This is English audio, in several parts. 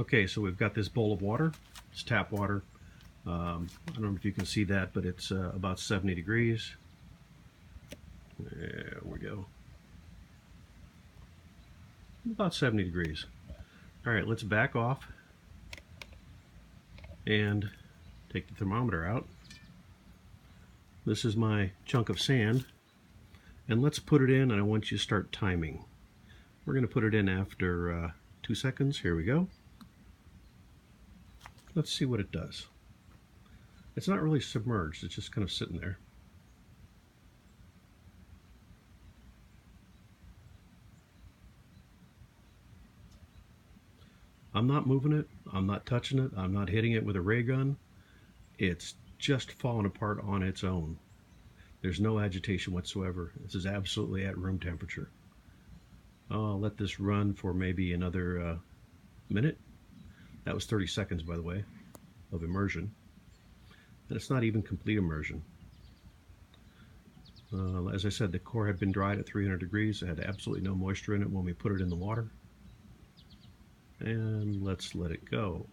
Okay, so we've got this bowl of water. It's tap water. I don't know if you can see that, but it's about 70 degrees. There we go. About 70 degrees. All right, let's back off and take the thermometer out. This is my chunk of sand, and let's put it in, and I want you to start timing. We're going to put it in after 2 seconds. Here we go. Let's see what it does. It's not really submerged, it's just kind of sitting there. I'm not moving it, I'm not touching it, I'm not hitting it with a ray gun. It's just falling apart on its own. There's no agitation whatsoever. This is absolutely at room temperature. I'll let this run for maybe another minute. That was 30 seconds, by the way, of immersion. And it's not even complete immersion. As I said, the core had been dried at 300 degrees. It had absolutely no moisture in it when we put it in the water. And let's let it go.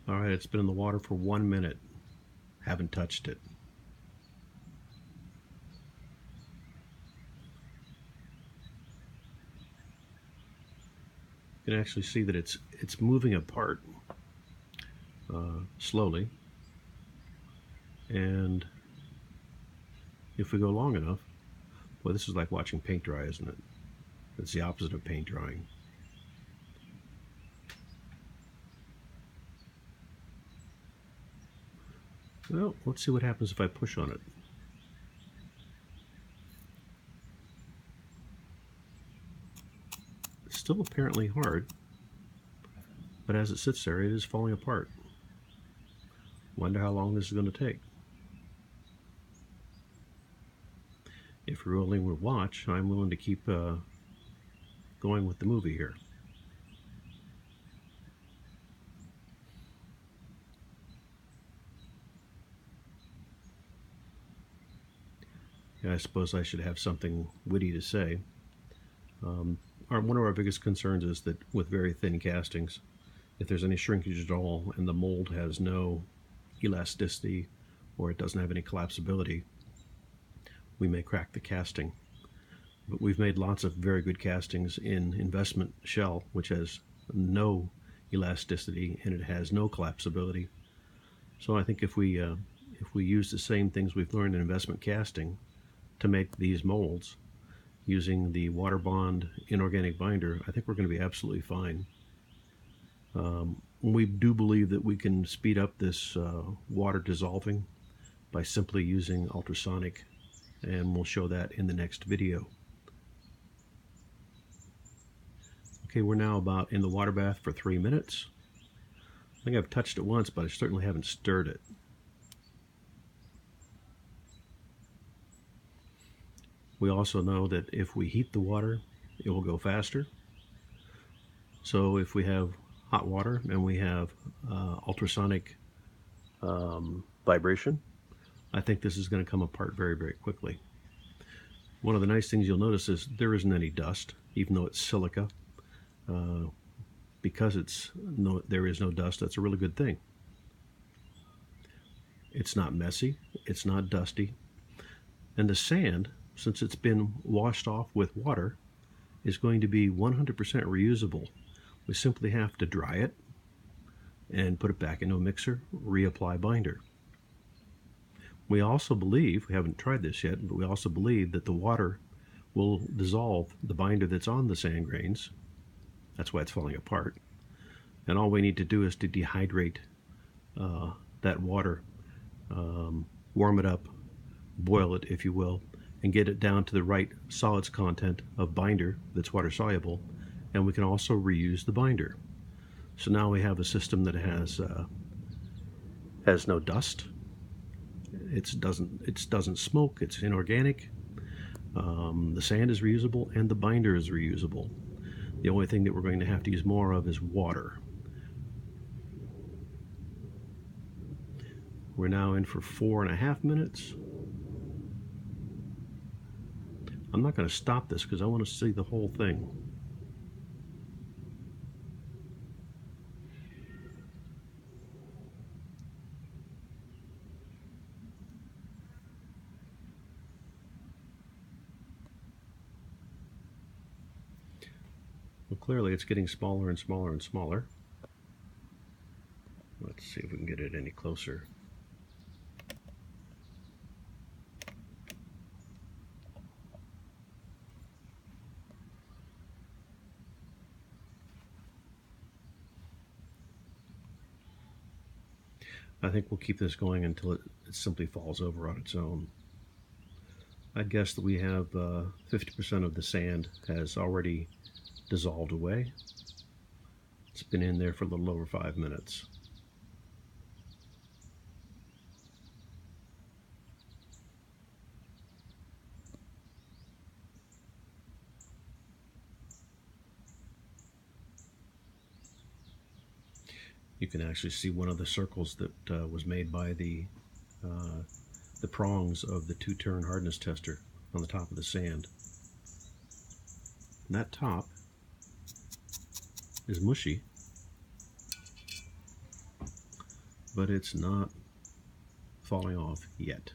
All right, it's been in the water for 1 minute. Haven't touched it. You can actually see that it's moving apart slowly. And if we go long enough, well, this is like watching paint dry, isn't it? It's the opposite of paint drying. Well, let's see what happens if I push on it. It's still apparently hard, but as it sits there, it is falling apart. Wonder how long this is going to take. If you're willing to watch, I'm willing to keep going with the movie here. I suppose I should have something witty to say. One of our biggest concerns is that with very thin castings, if there's any shrinkage at all and the mold has no elasticity or it doesn't have any collapsibility, we may crack the casting. But we've made lots of very good castings in investment shell, which has no elasticity and it has no collapsibility. So I think if we use the same things we've learned in investment casting to make these molds using the WaterBond inorganic binder, I think we're going to be absolutely fine. We do believe that we can speed up this water dissolving by simply using ultrasonic, and we'll show that in the next video. Okay, we're now about in the water bath for 3 minutes. I think I've touched it once, but I certainly haven't stirred it. We also know that if we heat the water, it will go faster. So if we have hot water and we have ultrasonic vibration, I think this is going to come apart very, very quickly. One of the nice things you'll notice is there isn't any dust, even though it's silica. Because there is no dust, that's a really good thing. It's not messy, it's not dusty, and the sand, since it's been washed off with water, is going to be 100% reusable. We simply have to dry it and put it back into a mixer, reapply binder. We also believe, we haven't tried this yet, but we also believe that the water will dissolve the binder that's on the sand grains. That's why it's falling apart. And all we need to do is to dehydrate that water, warm it up, boil it, if you will, and get it down to the right solids content of binder that's water soluble, and we can also reuse the binder. So now we have a system that has no dust. It doesn't smoke. It's inorganic. The sand is reusable and the binder is reusable. The only thing that we're going to have to use more of is water. We're now in for 4.5 minutes. I'm not going to stop this because I want to see the whole thing. Well, clearly it's getting smaller and smaller and smaller. Let's see if we can get it any closer. I think we'll keep this going until it simply falls over on its own. I'd guess that we have 50% of the sand has already dissolved away. It's been in there for a little over 5 minutes. You can actually see one of the circles that was made by the prongs of the two-turn hardness tester on the top of the sand. And that top is mushy, but it's not falling off yet.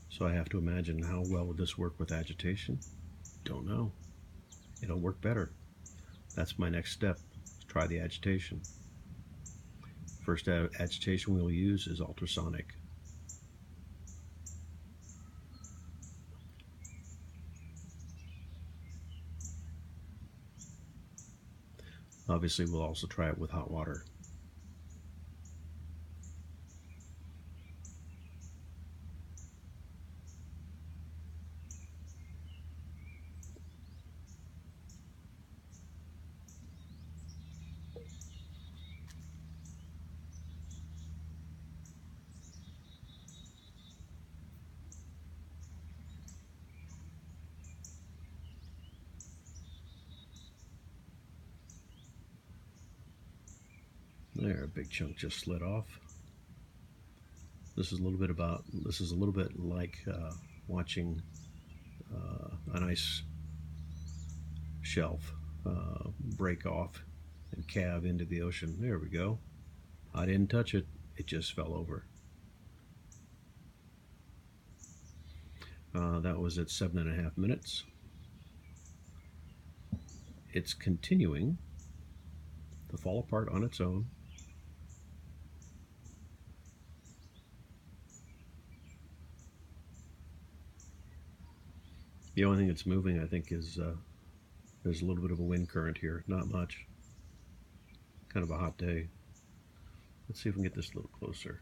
So I have to imagine, how well would this work with agitation? Don't know. It'll work better. That's my next step. Try the agitation. First agitation we'll use is ultrasonic. Obviously, we'll also try it with hot water. There, a big chunk just slid off. This is a little bit like watching an ice shelf break off and calve into the ocean. There we go. I didn't touch it, it just fell over. That was at 7.5 minutes. It's continuing to fall apart on its own. The only thing that's moving, I think, is there's a little bit of a wind current here. Not much. Kind of a hot day. Let's see if we can get this a little closer.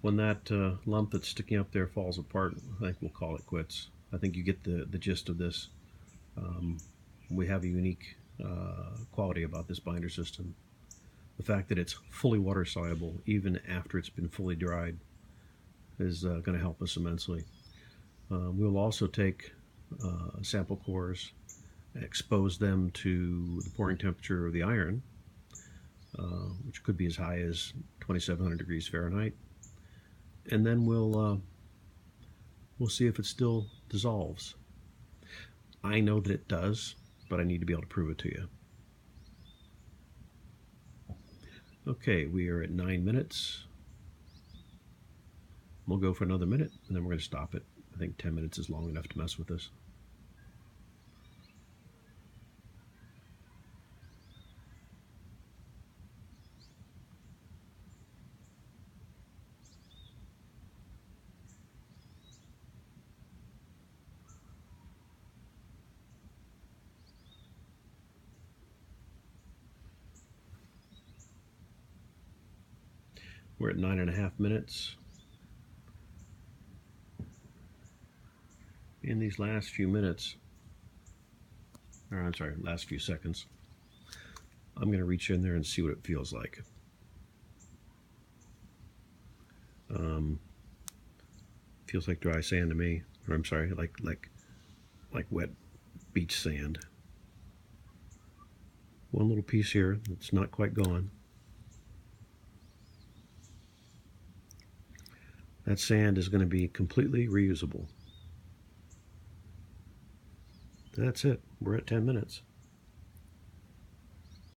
When that lump that's sticking up there falls apart, I think we'll call it quits. I think you get the gist of this. We have a unique quality about this binder system. The fact that it's fully water soluble even after it's been fully dried is going to help us immensely. We'll also take sample cores, expose them to the pouring temperature of the iron, which could be as high as 2,700 degrees Fahrenheit, and then we'll see if it still dissolves. I know that it does, but I need to be able to prove it to you. Okay, we are at 9 minutes. We'll go for another minute, and then we're going to stop it. I think 10 minutes is long enough to mess with this. We're at 9.5 minutes. In these last few minutes, or I'm sorry, last few seconds, I'm going to reach in there and see what it feels like. Feels like dry sand to me, or I'm sorry, like wet beach sand. One little piece here that's not quite gone. That sand is going to be completely reusable. That's it. We're at 10 minutes.